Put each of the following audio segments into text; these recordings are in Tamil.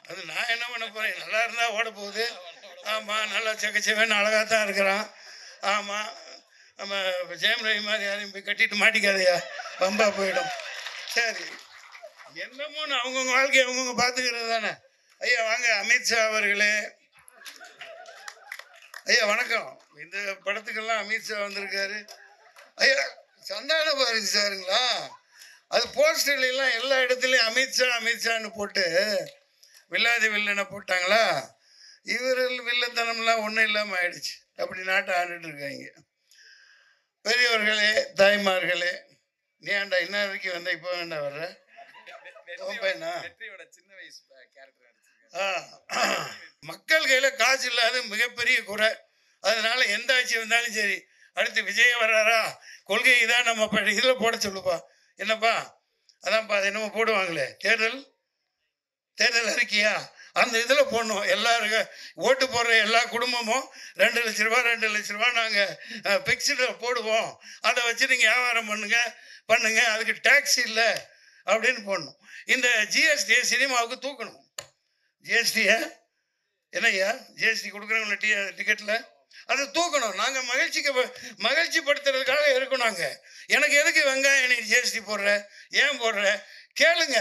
அது நான் என்ன பண்ண போகிறேன், நல்லா இருந்தால் ஓட போகுது. ஆமாம், நல்லா செக்கச்சேவேன்னு அழகாக தான் இருக்கிறான். ஆமாம், நம்ம ஜெயம் ரவி மாதிரி யாரையும் போய் கட்டிட்டு மாட்டிக்காதையா, பம்பா போயிடும். சரி, என்னமோன்னு அவங்கவுங்க வாழ்க்கையை அவங்கவுங்க பார்த்துக்கிறது தானே. ஐயா வாங்க, அமித்ஷா அவர்களே. ஐயா வணக்கம். இந்த படத்துக்கெல்லாம் அமித்ஷா வந்திருக்காரு. ஐயா சந்தான பாரதி சாருங்களா? அது போஸ்டர்லாம் எல்லா இடத்துலையும் அமித்ஷா அமித்ஷான்னு போட்டு வில்லாதி வில்லனை போட்டாங்களா? இவர்கள் வில்லத்தனம்லாம் ஒன்றும் இல்லாமல் ஆயிடுச்சு. அப்படி நாட்டை ஆண்டுட்டு இருக்காங்க. பெரியவர்களே, தாய்மார்களே, நீ ஏன்டா இன்னும் வரைக்கும் வந்த, இப்போ வேண்டா வர்ற பையனா? மக்கள் கையில் காசு இல்லாத மிகப்பெரிய குறை. அதனால எந்த ஆட்சி வந்தாலும் சரி, அடுத்து விஜய் வர்றாரா, கொள்கை இதான் நம்ம இதில் போட சொல்லுப்பா. என்னப்பா அதான்ப்பா, அது என்னமோ போடுவாங்களே, தேர்தல் அறிக்கையா, அந்த இதில் போடணும். எல்லாருக்கும் ஓட்டு போடுற எல்லா குடும்பமும் 2 லட்ச ரூபா நாங்கள் ஃபிக்ஸ்டில் போடுவோம். அதை வச்சு நீங்கள் வியாபாரம் பண்ணுங்க, அதுக்கு டேக்ஸ் இல்லை அப்படின்னு போடணும். இந்த ஜிஎஸ்டியை சினிமாவுக்கு தூக்கணும். ஜிஎஸ்டியை என்னய்யா, ஜிஎஸ்டி கொடுக்குறவங்கள டிக்கெட்டில் அதை தூக்கணும். நாங்கள் மகிழ்ச்சி படுத்துறதுக்காக இருக்கோம். நாங்கள் எனக்கு எதுக்கு வெங்காயம் நீ ஜிஎஸ்டி போடுற, ஏன் போடுற கேளுங்க.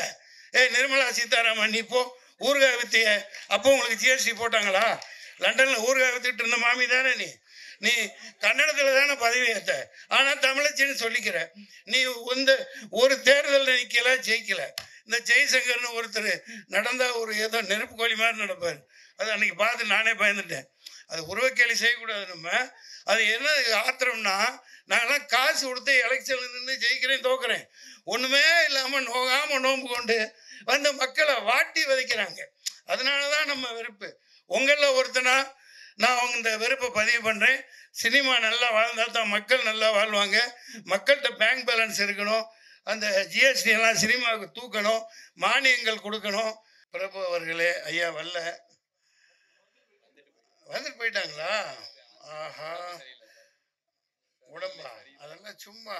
நிர்மலா சீதாராமன், நீ இப்போ ஊறுகாய் வித்திய, அப்போ உங்களுக்கு ஜிஎஸ்டி போட்டாங்களா? லண்டனில் ஊறுகாய் வித்துட்டு இருந்த மாமி தானே நீ கன்னடத்தில் தானே பதவி ஏற்ற, ஆனால் தமிழச்சின்னு சொல்லிக்கிற. நீ ஒரு தேர்தலில் நிற்கல, ஜெயிக்கல. இந்த ஜெய்சங்கர்னு ஒருத்தர் நடந்தால் ஒரு ஏதோ நெருப்பு கோழி மாதிரி நடப்பார். அது அன்றைக்கி பார்த்து நானே பயந்துட்டேன். அது உருவக்கேலி செய்யக்கூடாது. நம்ம அது என்ன ஆத்திரம்னா, நாங்கள்லாம் காசு கொடுத்து எலெக்ஷனில் நின்று ஜெயிக்கிறேன் தோக்குறேன், ஒன்றுமே இல்லாமல் நோகாமல் நோம்பு கொண்டு வந்து மக்களை வாட்டி விதைக்கிறாங்க. அதனால தான் நம்ம வெறுப்பு. உங்களில் ஒருத்தனா நான் இந்த வெறுப்பை பதிவு பண்ணுறேன். சினிமா நல்லா வாழ்ந்தால் தான் மக்கள் நல்லா வாழ்வாங்க. மக்கள்கிட்ட பேங்க் பேலன்ஸ் இருக்கணும். அந்த ஜிஎஸ்டி எல்லாம் சினிமாவுக்கு தூக்கணும், மானியங்கள் கொடுக்கணும். பிரபு அவர்களே, ஐயா வந்துட்டு போயிட்டாங்களா? ஆஹா, உடம்பா அதெல்லாம் சும்மா,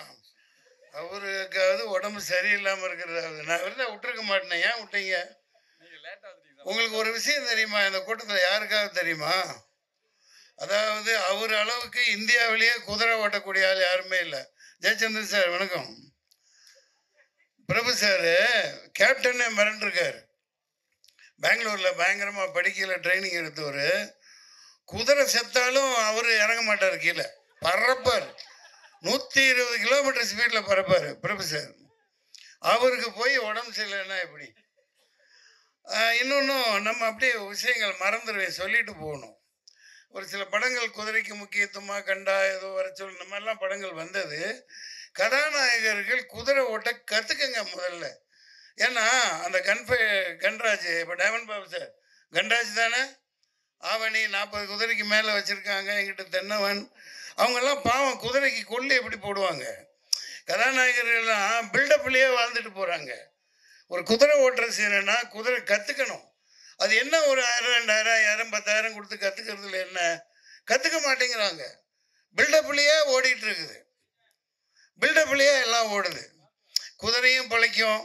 அவருக்காவது உடம்பு சரியில்லாமல் இருக்கிறதாவது. நான் விட்டுருக்க மாட்டேன். ஏன் விட்டீங்க? உங்களுக்கு ஒரு விஷயம் தெரியுமா? இந்த கூட்டத்தில் யாருக்காவது தெரியுமா? அதாவது அவர் அளவுக்கு இந்தியாவிலேயே குதிரை ஓட்டக்கூடிய ஆள் யாருமே இல்லை. ஜெயச்சந்திரன் சார் வணக்கம். பிரபு சார் கேப்டனே மிரண்டிருக்காரு. பெங்களூரில் பயங்கரமாக படிக்கல, ட்ரைனிங் எடுத்தவர். குதிரை செத்தாலும் அவர் இறங்க மாட்டார், கீழே பறப்பார். 120 கிலோமீட்டர் ஸ்பீடில் பறப்பார் பிரபு சார். அவருக்கு போய் உடம்பு சரியில்லைன்னா எப்படி? இன்னொன்றும் நம்ம அப்படியே விஷயங்கள் மறந்துடுவேன், சொல்லிட்டு போகணும். ஒரு சில படங்கள் குதிரைக்கு முக்கியத்துவமாக கண்டா ஏதோ வர சொல்லு, இந்த மாதிரிலாம் படங்கள் வந்தது. கதாநாயகர்கள் குதிரை ஓட்ட கற்றுக்குங்க முதல்ல. ஏன்னா அந்த கன்ராஜ், இப்போ டைமண்ட் பாபு சார் கன்ராஜ் தானே, ஆவணி 40 குதிரைக்கு மேலே வச்சுருக்காங்க. எங்கிட்ட தென்னவன், அவங்கெல்லாம் பாவம் குதிரைக்கு கொல்லி எப்படி போடுவாங்க. கதாநாயகர்கள்லாம் பில்டப்லேயே வாழ்ந்துட்டு போகிறாங்க. ஒரு குதிரை ஓட்டுற செய்யணுன்னா குதிரை கற்றுக்கணும். அது என்ன ஒரு 1000, 2000, 1000, 10,000 கொடுத்து கற்றுக்கிறதுல என்ன? கற்றுக்க மாட்டேங்கிறாங்க. பில்டப்லேயே ஓடிட்டு இருக்குது. பில்டப்லேயே எல்லாம் ஓடுது. குதிரையும் பிழைக்கும்,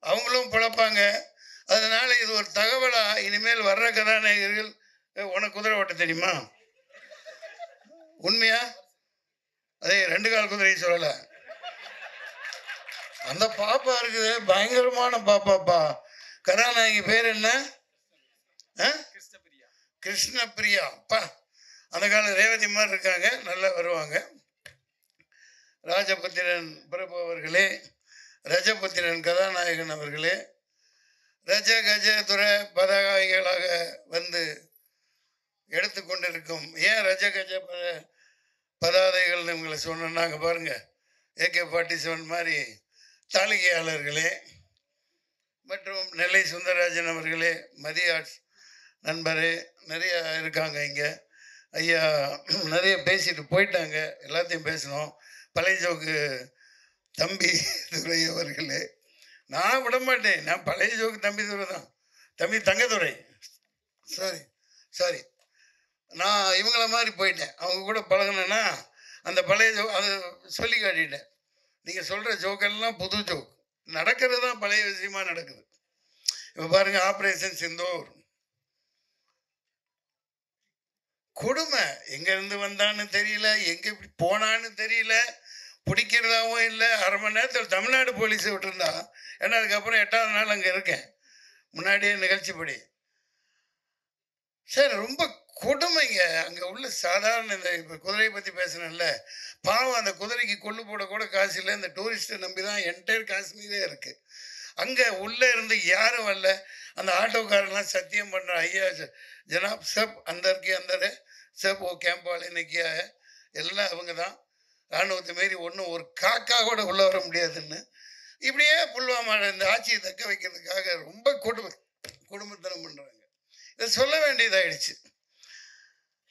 அவங்களும் பிழைப்பாங்க. அதனால் இது ஒரு தகவலாக இனிமேல் வர்ற கதாநாயகர்கள், உனக்கு குதிரை ஓட்ட தெரியுமா? உண்மையா? அதே 2 கால் குதிரை சொல்லலை. அந்த பாப்பா இருக்குது, பயங்கரமான பாப்பாப்பா. கதாநாயகி பேர் என்ன? கிருஷ்ணபிரியா. அப்பா, அந்த கால ரேவதி மாதிரி இருக்காங்க, நல்லா வருவாங்க. ராஜபுத்திரன் பிரபு அவர்களே, ரஜபுத்திரன் கதாநாயகன் அவர்களே, ரஜ கஜ துர பதாகைகளாக வந்து எடுத்துக்கொண்டிருக்கும். ஏன் ரஜ கஜ பதாதைகள்னு உங்களை சொன்னாங்க பாருங்க. AK-47 மாதிரி தாளிகையாளர்களே மற்றும் நெல்லை சுந்தரராஜன் அவர்களே, மதிய ஆர்ட்ஸ் நண்பரே, நிறைய இருக்காங்க இங்கே. ஐயா நிறைய பேசிட்டு போயிட்டாங்க, எல்லாத்தையும் பேசணும். பழைய ஜோக்கு தம்பி துரை அவர்களே, நான் விட மாட்டேன். நான் பழைய ஜோக்கு தம்பி துரை தான், தம்பி தங்கதுரை. சாரி நான் இவங்கள மாதிரி போயிட்டேன். அவங்க கூட பழகினேன்னா அந்த பழைய ஜோக் அதை சொல்லி காட்டிட்டேன். நீங்கள் சொல்கிற ஜோக்கெல்லாம் புது ஜோக், நடக்கிறது தான் பழைய விஷயமாக நடக்குது. இப்போ பாருங்க, ஆப்ரேஷன் சிந்தூர் கொடுமை. எங்கேருந்து வந்தான்னு தெரியல, எங்கே இப்படி போனான்னு தெரியல, பிடிக்கிறதாவும் இல்லை. அரை மணி நேரத்தில் தமிழ்நாடு போலீஸை விட்டுருந்தா, ஏன்னா அதுக்கப்புறம் 8வது நாள் அங்கே இருக்கேன், முன்னாடியே நிகழ்ச்சிப்படி. சார் ரொம்ப கொடுமைங்க. அங்கே உள்ள சாதாரண இந்த இப்போ குதிரையை பற்றி பேசுனேன்ல, பாவம் அந்த குதிரைக்கு கொள்ளு போட கூட காசு இல்லை. இந்த டூரிஸ்ட்டை நம்பி தான் என்டையர் காஷ்மீரே இருக்குது. அங்கே உள்ளே இருந்து யாரும் வரல. அந்த ஆட்டோக்காரெல்லாம் சத்தியம் பண்ணுற, ஐயா ஜனாப் சப் அந்தருக்கு அந்தர் சப் ஓ கேம்ப் வாலே நிற்கியா, எல்லாம் அவங்க தான், இராணுவத்தை மாரி ஒன்றும் ஒரு காக்கா கூட உள்ளே வர முடியாதுன்னு. இப்படியே புல்வாமா இந்த ஆட்சியை தக்க வைக்கிறதுக்காக ரொம்ப குடும்பத்தனம் பண்ணுறாங்க. இதை சொல்ல வேண்டியதாயிடுச்சு.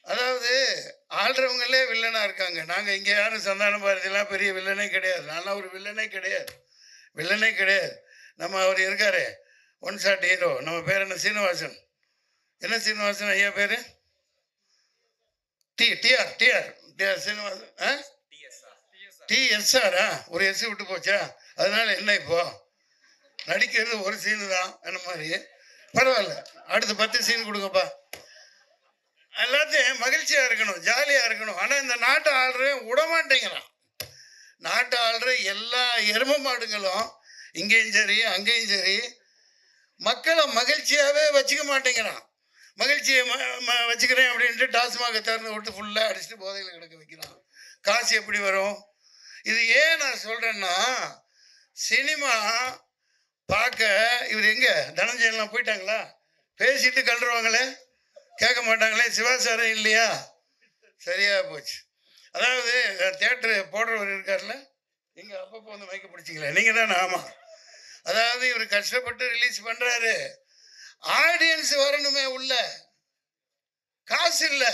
அதாவது ஆள்றவங்களே வில்லனாக இருக்காங்க. நாங்கள் இங்கே யாரும் சந்தான பாரதியெல்லாம் பெரிய வில்லனே கிடையாது. நான்லாம் ஒரு வில்லனே கிடையாது. நம்ம அவர் இருக்காரு ஒன் ஷாட் ஹீரோ, நம்ம பேர் என்ன, சீனிவாசன். என்ன சீனிவாசன் ஐயா பேர்? டிஆர் சீனிவாசன். டிஎஸ்ஆரா? ஒரு எஸ் விட்டு போச்சா? அதனால என்ன இப்போ நடிக்கிறது ஒரு சீனு தான் என்ன மாதிரி. பரவாயில்ல, அடுத்து 10 சீன் கொடுங்கப்பா. எல்லாத்தையும் மகிழ்ச்சியாக இருக்கணும், ஜாலியாக இருக்கணும். ஆனால் இந்த நாட்டை ஆள்ற விடமாட்டேங்கிறான். நாட்டை ஆள்ற எல்லா எரும மாடுங்களும் இங்கேயும் சரி அங்கேயும் சரி மக்களை மகிழ்ச்சியாகவே வச்சுக்க மாட்டேங்கிறான். மகிழ்ச்சியை வச்சுக்கிறேன் அப்படின்ட்டு டாஸ்மாக திறந்து விட்டு ஃபுல்லாக அடிச்சுட்டு போதையில் கிடக்க வைக்கிறான். காசு எப்படி வரும்? இது ஏன் நான் சொல்கிறேன்னா, சினிமா பார்க்க இவர் எங்கே தனஞ்சயன்லாம் போயிட்டாங்களா? பேசிட்டு கல்றுவாங்களே, கேட்க மாட்டாங்களே. சிவா சாரம் இல்லையா? சரியாக போச்சு. அதாவது தியேட்டரு போடுறவர் இருக்கார்ல, இங்கே அப்பப்போ வந்து மைக்க பிடிச்சிங்களே, நீங்கள் தானே? ஆமாம். அதாவது இவர் கஷ்டப்பட்டு ரிலீஸ் பண்ணுறாரு, ஆடியன்ஸ் வரணுமே உள்ள. காசு இல்லை,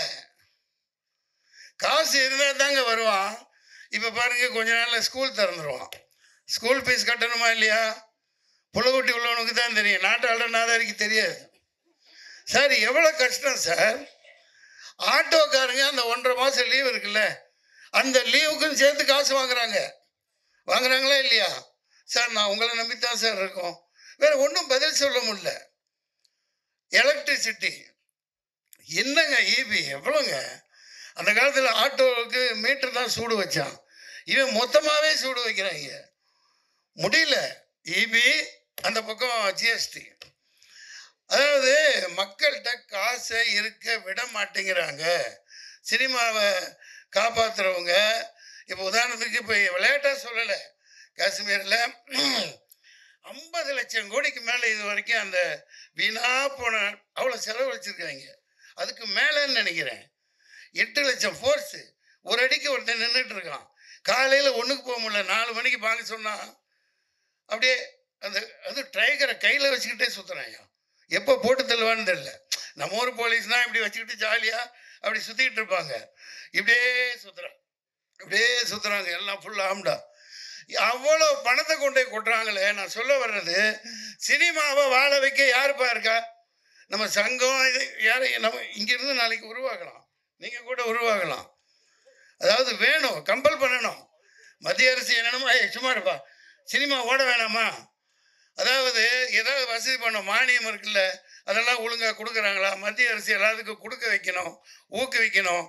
காசு இருந்தால் தாங்க வருவான். இப்போ பாருங்கள், கொஞ்ச நாளில் ஸ்கூல் திறந்துருவான். ஸ்கூல் ஃபீஸ் கட்டணுமா இல்லையா? புள்ளக்குட்டி உள்ளவனுக்கு தான் தெரியும், நாட்டு ஆளுநர் நாதாரிக்கு தெரியாது. சார் எவ்வளோ கஷ்டம் சார். ஆட்டோக்காரங்க அந்த 1.5 மாதம் லீவ் இருக்குல்ல, அந்த லீவுக்கும் சேர்த்து காசு வாங்குறாங்களா இல்லையா? சார் நான் உங்களை நம்பித்தான் சார் இருக்கோம், வேற ஒன்றும் பதில் சொல்ல முடியல. எலக்ட்ரிசிட்டி என்னங்க, இபி எவ்வளோங்க? அந்த காலத்தில் ஆட்டோவுக்கு மீட்டர் தான் சூடு வச்சான், இவன் மொத்தமாகவே சூடு வைக்கிறாங்க. முடியல. இபி அந்த பக்கம் ஜிஎஸ்டி. அதாவது மக்கள்கிட்ட காசை இருக்க விட மாட்டேங்கிறாங்க. சினிமாவை காப்பாற்றுறவங்க இப்போ உதாரணத்துக்கு இப்போ விளையாட்டாக சொல்லலை, காஷ்மீரில் 50 லட்சம் கோடிக்கு மேலே இது வரைக்கும் அந்த வீணா போன அவ்வளோ செலவு வச்சுருக்காங்க. அதுக்கு மேலேன்னு நினைக்கிறேன் 8 லட்சம் ஃபோர்ஸு. ஒரு அடிக்கு ஒருத்தன் நின்றுட்டு இருக்கான். காலையில் ஒன்றுக்கு போக முடியல, 4 மணிக்கு வாங்க சொன்னால் அப்படியே அது ட்ரைகரை கையில் வச்சுக்கிட்டே சுற்றுறாங்க. எப்போ போட்டு தள்ளுவான்னு தெரியல. நம்ம ஊர் போலீஸ்னால் இப்படி வச்சுக்கிட்டு ஜாலியாக அப்படி சுற்றிக்கிட்டு இருப்பாங்க. இப்படியே சுற்றுறாங்க எல்லாம் ஃபுல் ஆம்டா. அவ்வளோ பணத்தை கொண்டு போய் கொட்டுறாங்களே. நான் சொல்ல வர்றது, சினிமாவை வாழ வைக்க யாருப்பா இருக்கா? நம்ம சங்கம் இது யாரை நம்ம இங்கேருந்து நாளைக்கு உருவாக்கலாம், நீங்கள் கூட உருவாகலாம். அதாவது வேணும், கம்பல் பண்ணணும். மத்திய அரசு என்னென்னமோ சும்மா இருப்பா, சினிமா ஓட வேணாமா? அதாவது ஏதாவது வசதி பண்ணோம், மானியம் இருக்குல்ல, அதெல்லாம் ஒழுங்காக கொடுக்குறாங்களா? மத்திய அரசு எல்லாத்துக்கும் கொடுக்க வைக்கணும், ஊக்குவிக்கணும்.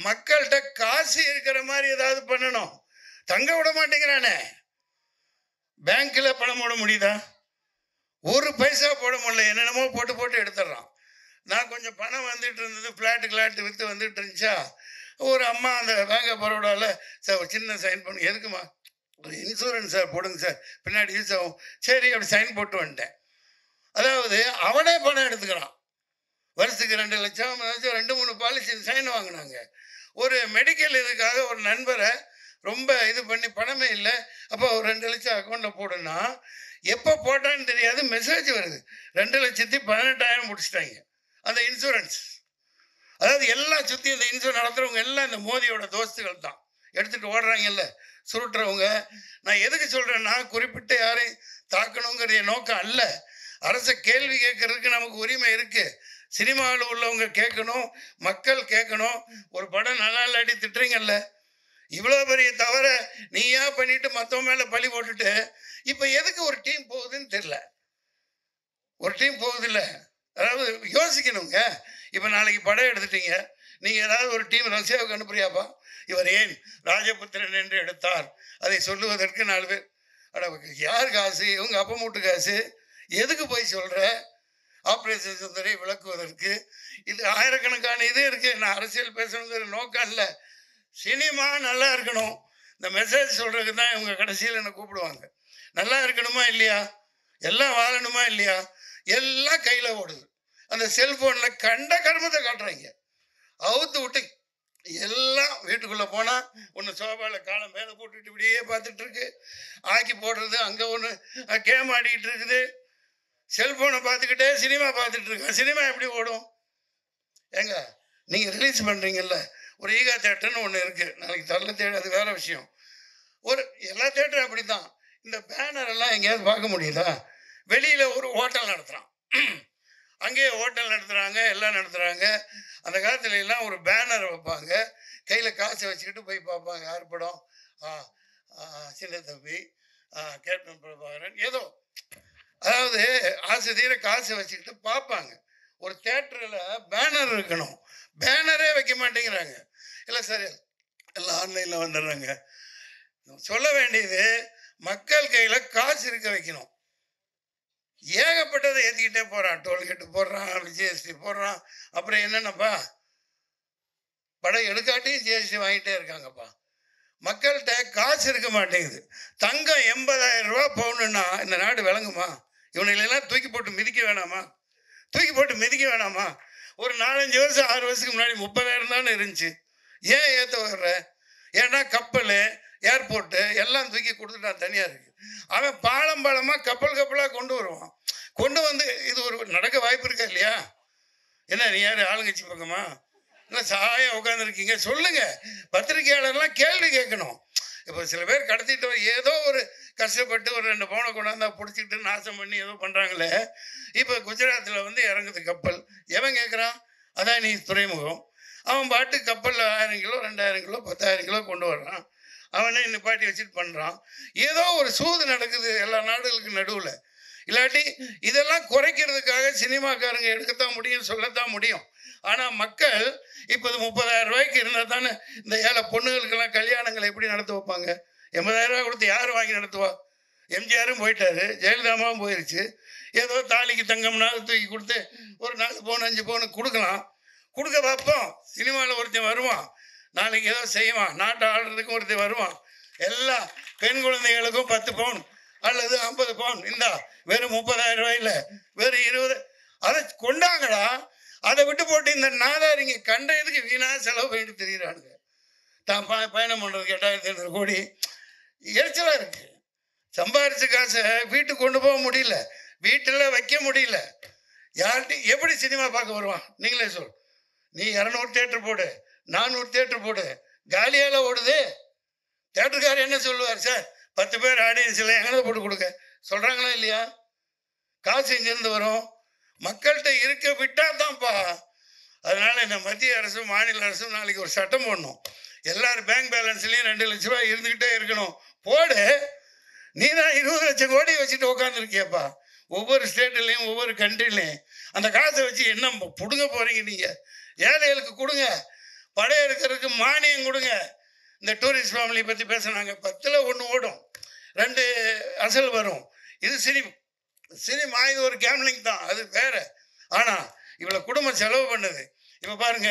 மக்கள்கிட்ட காசு இருக்கிற மாதிரி ஏதாவது பண்ணணும். தங்க விட மாட்டேங்கிறானே. பேங்க்கில் பணம் போட முடியுதா? ஒரு பைசா போட முடியல, என்னென்னமோ போட்டு எடுத்துடுறான். நான் கொஞ்சம் பணம் வந்துட்டு இருந்தது, ஃப்ளாட்டு விற்று வந்துட்டு இருந்துச்சா, ஒரு அம்மா அந்த பேங்க் ஆஃப் பரோடாவில் சார் ஒரு சின்ன சைன் பண்ணு. எதுக்குமா? ஒரு இன்சூரன்ஸ் சார் போடுங்க சார், பின்னாடி யூஸ் ஆகும். சரி, அப்படி சைன் போட்டு வந்துட்டேன். அதாவது அவனே பணம் எடுத்துக்கிறான். வருஷத்துக்கு 2 லட்சம் 2-3 பாலிசி சைன் வாங்கினாங்க. ஒரு மெடிக்கல் இதுக்காக ஒரு நண்பரை ரொம்ப இது பண்ணி பணமே இல்லை, அப்போ ஒரு 2 லட்சம் அக்கௌண்ட்டில் போடுன்னா எப்போ போட்டான்னு தெரியாது, மெசேஜ் வருது 2,18,000 முடிச்சிட்டாங்க அந்த இன்சூரன்ஸ். அதாவது எல்லாம் சுற்றி இந்த இன்சூரன்ஸ் நடத்துகிறவங்க எல்லாம் இந்த மோதியோட தோஸ்துகள் தான் எடுத்துகிட்டு ஓடுறாங்கல்ல, சுருட்டுறவங்க. நான் எதுக்கு சொல்கிறேன்னா, குறிப்பிட்ட யாரையும் தாக்கணுங்கிற நோக்கம் அல்ல. அரசை கேள்வி கேட்கறதுக்கு நமக்கு உரிமை இருக்குது. சினிமாவில் உள்ளவங்க கேட்கணும், மக்கள் கேட்கணும். ஒரு படம் நல்லா இல்லாட்டி திட்டுறீங்கல்ல, இவ்வளோ பெரிய தவிர நீயா பண்ணிட்டு மற்றவங்க மேலே பழி போட்டுட்டு இப்போ எதுக்கு ஒரு டீம் போகுதுன்னு தெரியல. ஒரு டீம் போகுதில்ல. அதாவது யோசிக்கணுங்க. இப்போ நாளைக்கு படம் எடுத்துட்டீங்க, நீங்கள் ஏதாவது ஒரு டீம் ரஷ்யாவுக்கு அனுப்புறியாப்பா? இவர் ஏன் ராஜபுத்திரன் என்று எடுத்தார் அதை சொல்லுவதற்கு 4 பேர். அட யார் காசு? இவங்க அப்பா மூட்டு காசு. எதுக்கு போய் சொல்கிற? ஆப்ரேஷன் சுந்தரை விளக்குவதற்கு இது ஆயிரக்கணக்கான இது இருக்குது. நான் அரசியல் பேசணுங்கிற நோக்கம் இல்லை. சினிமா நல்லா இருக்கணும், இந்த மெசேஜ் சொல்கிறதுக்கு தான் இவங்க கடைசியில் என்னை கூப்பிடுவாங்க. நல்லா இருக்கணுமா இல்லையா? எல்லாம் வாழணுமா இல்லையா? எல்லாம் கையில் ஓடுது. அந்த செல்ஃபோனில் கண்ட கர்மத்தை காட்டுறாங்க. அவுத்து விட்டு எல்லாம் வீட்டுக்குள்ளே போனால் ஒன்று சோபாவில் காலம் மேலே போட்டுட்டு இப்படியே பார்த்துட்ருக்கு. ஆக்கி போடுறது, அங்கே ஒன்று கேம் ஆடிக்கிட்டு இருக்குது. செல்ஃபோனை பார்த்துக்கிட்டே சினிமா பார்த்துட்ருக்கேன். சினிமா எப்படி ஓடும்? ஏங்க நீங்கள் ரிலீஸ் பண்ணுறீங்கல்ல, ஒரு ஈகா தேட்டர்னு ஒன்று இருக்குது. நாளைக்கு தரல தேட்டர், அது வேறு விஷயம். ஒரு எல்லா தேட்டரும் அப்படி தான். இந்த பேனர் எல்லாம் எங்கேயாவது பார்க்க முடியுதா? வெளியில் ஒரு ஹோட்டல் நடத்துகிறான், அங்கேயே ஹோட்டல் நடத்துகிறாங்க, எல்லாம் நடத்துகிறாங்க. அந்த காலத்துல எல்லாம் ஒரு பேனர் வைப்பாங்க, கையில் காசை வச்சுக்கிட்டு போய் பார்ப்பாங்க. யார் படம்? சின்ன தம்பி, கேப்டன் பிரபாகரன், ஏதோ அதாவது ஆசை தீர காசை வச்சுக்கிட்டு பார்ப்பாங்க. ஒரு தேட்டரில் பேனர் இருக்கணும், பேனரே வைக்க மாட்டேங்கிறாங்க. இல்லை சார், எல்லாம் ஆன்லைனில் வந்துடுறாங்க. சொல்ல வேண்டியது மக்கள் கையில் காசு இருக்க வைக்கணும். ஏகப்பட்டதை ஏற்றிக்கிட்டே போகிறான். டோல்கேட்டு போடுறான், ஜிஎஸ்டி போடுறான். அப்புறம் என்னென்னப்பா, படம் எடுக்காட்டியும் ஜிஎஸ்டி வாங்கிட்டே இருக்காங்கப்பா. மக்கள்கிட்ட காசு இருக்க மாட்டேங்குது. தங்கம் 80,000 ரூபா பவுனுன்னா இந்த நாடு விளங்குமா? இவனையெல்லாம் தூக்கி போட்டு மிதிக்க வேணாமா? தூக்கி போட்டு மிதிக்க வேணாமா? ஒரு 4-5 வருஷம் 6 வருஷத்துக்கு முன்னாடி 30,000 தானே இருந்துச்சு. ஏன் ஏற்ற வர்ற? ஏன்னா கப்பல், ஏர்போர்ட்டு எல்லாம் தூக்கி கொடுத்துட்டான் தனியாருக்கு. அவன் பாலமாக கப்பலாக கொண்டு வருவான். கொண்டு வந்து இது ஒரு நடக்க வாய்ப்பு இருக்கா இல்லையா? என்ன நீ யார் ஆளுங்கட்சி பக்கமா? இல்லை சாய உட்காந்துருக்கீங்க, சொல்லுங்க. பத்திரிகையாளர்லாம் கேள்வி கேட்கணும். இப்போ சில பேர் கடத்திட்டு ஏதோ ஒரு கஷ்டப்பட்டு ஒரு 2 பவுனை கொண்டாந்தா பிடிச்சிக்கிட்டு நாசம் பண்ணி ஏதோ பண்ணுறாங்களே. இப்போ குஜராத்தில் வந்து இறங்குது கப்பல். எவன் கேட்குறான்? அதான் நீ துறைமுகம். அவன் பாட்டு கப்பலில் 1000 கிலோ 2000 கிலோ 10,000 கிலோ கொண்டு வர்றான். அவனே நிப்பாட்டி வச்சுட்டு பண்ணுறான். ஏதோ ஒரு சூது நடக்குது எல்லா நாடுகளுக்கு நடுவில். இல்லாட்டி இதெல்லாம் குறைக்கிறதுக்காக சினிமாக்காரங்க எடுக்கத்தான் முடியும், சொல்லத்தான் முடியும். ஆனால் மக்கள் இப்போ 30,000 ரூபாய்க்கு இருந்தால் தானே இந்த ஏழை பொண்ணுகளுக்கெல்லாம் கல்யாணங்களை எப்படி நடத்த வைப்பாங்க? 80,000 ரூபாய் கொடுத்து யார் வாங்கி நடத்துவா? எம்ஜிஆரும் போயிட்டாரு, ஜெயலலிதாவும் போயிடுச்சு. ஏதோ தாலிக்கு தங்கம்னா தூக்கி கொடுத்து ஒரு 4 பவுன் 5 பவுன் கொடுக்கலாம். கொடுக்க பார்ப்போம். சினிமாவில் ஒருத்தன் வருவான், நாளைக்கு ஏதோ செய்வான், நாட்டை ஆடுறதுக்கும் ஒருத்தர் வருவான். எல்லா பெண் குழந்தைகளுக்கும் 10 பவுன் அல்லது 50 பவுன் இந்தா, வெறும் 30,000 ரூபாயில் வெறும் 20. அதை கொண்டாங்கடா. அதை விட்டு போட்டு இந்த நாதாரிங்க கண்ட இதுக்கு வீணாக செலவு பண்ணிட்டு தெரியுறானுங்க. தான் பயணம் பண்ணுறதுக்கு 8,500 கோடி. எரிச்சலாக இருக்குது. சம்பாரிச்ச காசை வீட்டுக்கு கொண்டு போக முடியல, வீட்டில் வைக்க முடியல. யார்கிட்ட எப்படி சினிமா பார்க்க வருவான்? நீங்களே சொல். நீ 200 தேட்டர் போடு, 400 தேட்டர் போடு, காலியால் ஓடுது. தேட்டருக்காரர் என்ன சொல்லுவார்? சார் 10 பேர் ஆடியன்ஸில் எங்கே போட்டு கொடுக்க சொல்கிறாங்களா இல்லையா? காசு எங்கேருந்து வரும்? மக்கள்கிட்ட இருக்க விட்டா தான்ப்பா. அதனால் இந்த மத்திய அரசும் மாநில அரசும் நாளைக்கு ஒரு சட்டம் போடணும். எல்லாரும் பேங்க் பேலன்ஸ்லேயும் 2 லட்ச ரூபாய் இருந்துக்கிட்டே இருக்கணும். போடு. நீ தான் 20 லட்சம் கோடி வச்சுட்டு உட்காந்துருக்கியப்பா. ஒவ்வொரு ஸ்டேட்லேயும் ஒவ்வொரு கண்ட்ரிலையும் அந்த காசை வச்சு என்ன பிடுங்க போகிறீங்க? நீங்கள் ஏழைகளுக்கு கொடுங்க, படம் எடுக்கிறதுக்கு மானியம் கொடுங்க. இந்த டூரிஸ்ட் ஃபேமிலி பற்றி பேசுனாங்க. 10ல் 1 ஓடும், 2 அசல் வரும். இது சினிமா, இது ஒரு கேம்லிங் தான், அது வேற. ஆனால் இவ்வளோ குடும்பம் செலவு பண்ணுது. இப்போ பாருங்க,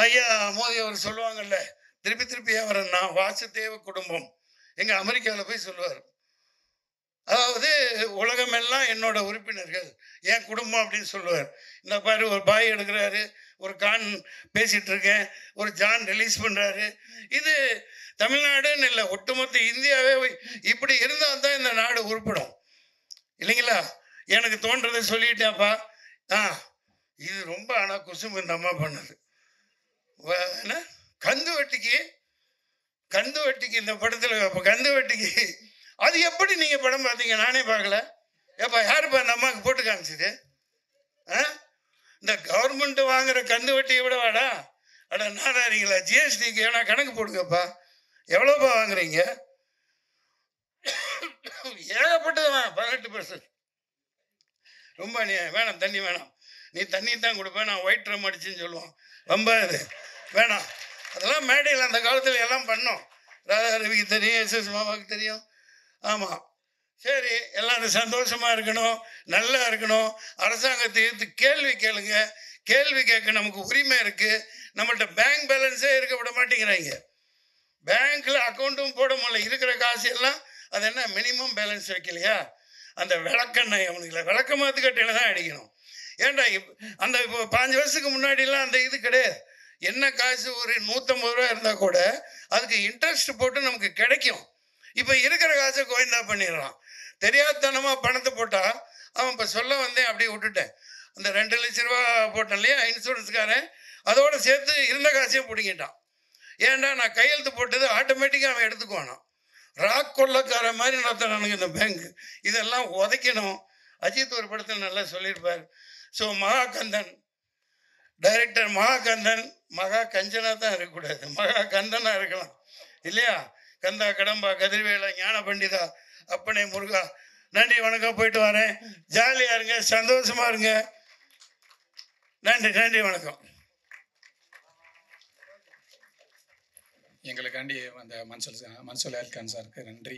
ஐயா மோடி அவர் சொல்லுவாங்கல்ல, திருப்பி அவரன்னா வாசுதேவ குடும்பம். எங்கள் அமெரிக்காவில் போய் சொல்லுவார். அதாவது உலகமெல்லாம் என்னோட உறுப்பினர்கள், என் குடும்பம் அப்படின்னு சொல்லுவார். இந்த பாரு, ஒரு பாய் எடுக்கிறாரு, ஒரு கான் பேசிகிட்டு இருக்கேன், ஒரு ஜான் ரிலீஸ் பண்ணுறாரு. இது தமிழ்நாடுன்னு இல்லை, ஒட்டுமொத்த இந்தியாவே இப்படி இருந்தால் தான் இந்த நாடு உருப்படும் இல்லைங்களா? எனக்கு தோன்றதை சொல்லிட்டேன்ப்பா. இது ரொம்ப ஆனால் குசும்பு இந்த அம்மா பண்ணது. கந்து வெட்டிக்கு இந்த படத்தில் கந்து வெட்டிக்கு அது எப்படி நீங்கள் படம் பார்த்தீங்க? நானே பார்க்கல. ஏப்பா யாருப்பா அந்த அம்மாவுக்கு போட்டு காமிச்சிது? இந்த கவர்மெண்ட் வாங்குற கந்து வெட்டியை விட வாடா. அட நாடாரிங்களா, ஜிஎஸ்டிக்கு ஏன்னா கணக்கு போடுங்கப்பா. எவ்வளோப்பா வாங்குறீங்க? ஏகப்பட்டதுதான் 18%. ரொம்ப நீ வேணாம், தண்ணி வேணாம், நீ தண்ணி தான் கொடுப்பேன், நான் ஒயிட் ட்ரம் அடிச்சுன்னு சொல்லுவான். ரொம்ப இது வேணாம். அதெல்லாம் மேடையில் அந்த காலத்தில் எல்லாம் பண்ணோம். ராதா ரவிக்கு தெரியும், எஸ்எஸ் மாமாவுக்கு தெரியும். ஆமாம், சரி, எல்லாரும் சந்தோஷமாக இருக்கணும், நல்லா இருக்கணும். அரசாங்கத்தை எதிர்த்து கேள்வி கேளுங்க. கேள்வி கேட்க நமக்கு உரிமை இருக்குது. நம்மள்ட்ட பேங்க் பேலன்ஸே இருக்க விட மாட்டேங்கிறாங்க. பேங்க்கில் அக்கௌண்ட்டும் போட முடியல. இருக்கிற காசு எல்லாம் அது என்ன மினிமம் பேலன்ஸ் வைக்கலையா? அந்த விளக்கெண்ணெய் அவனுக்கு விளக்க மாத்துக்கட்டையில் தான் அடிக்கணும். ஏன்டா அந்த இப்போ 5 வருஷத்துக்கு முன்னாடிலாம் அந்த இது கிடையாது. என்ன காசு ஒரு 150 ரூபா இருந்தால் கூட அதுக்கு இன்ட்ரெஸ்ட் போட்டு நமக்கு கிடைக்கும். இப்போ இருக்கிற காசை கோயந்தா பண்ணிடுறான். தெரியாதனமாக பணத்தை போட்டால் அவன் இப்போ சொல்ல வந்தேன், அப்படியே விட்டுட்டேன். அந்த 2 லட்ச ரூபா போட்டேன் இல்லையா இன்சூரன்ஸ்காரன், அதோடு சேர்த்து இருந்த காசையும் பிடிக்கிட்டான். ஏன்டா நான் கையெழுத்து போட்டது ஆட்டோமேட்டிக்காக அவன் எடுத்துக்குவானான். ராக் கொள்ளக்கார மாதிரி நடத்துறானுங்க இந்த பேங்க். இதெல்லாம் உதைக்கணும். அஜித் ஒரு படத்தில் நல்லா சொல்லியிருப்பார். ஸோ மகாகந்தன் டைரக்டர் மகாகந்தன் மகா கஞ்சனா தான் இருக்கக்கூடாது, மகா கந்தனாக இருக்கலாம் இல்லையா? கந்தா கடம்பா கதிர்வேலா ஞான பண்டிதா அப்பனே முருகா. நன்றி, வணக்கம், போயிட்டு வரேன். ஜாலியாக இருங்க, சந்தோஷமா இருங்க. நன்றி, நன்றி, வணக்கம். எங்களுக்காண்டி அந்த மன்சூர் அலிகான் சாருக்கு நன்றி.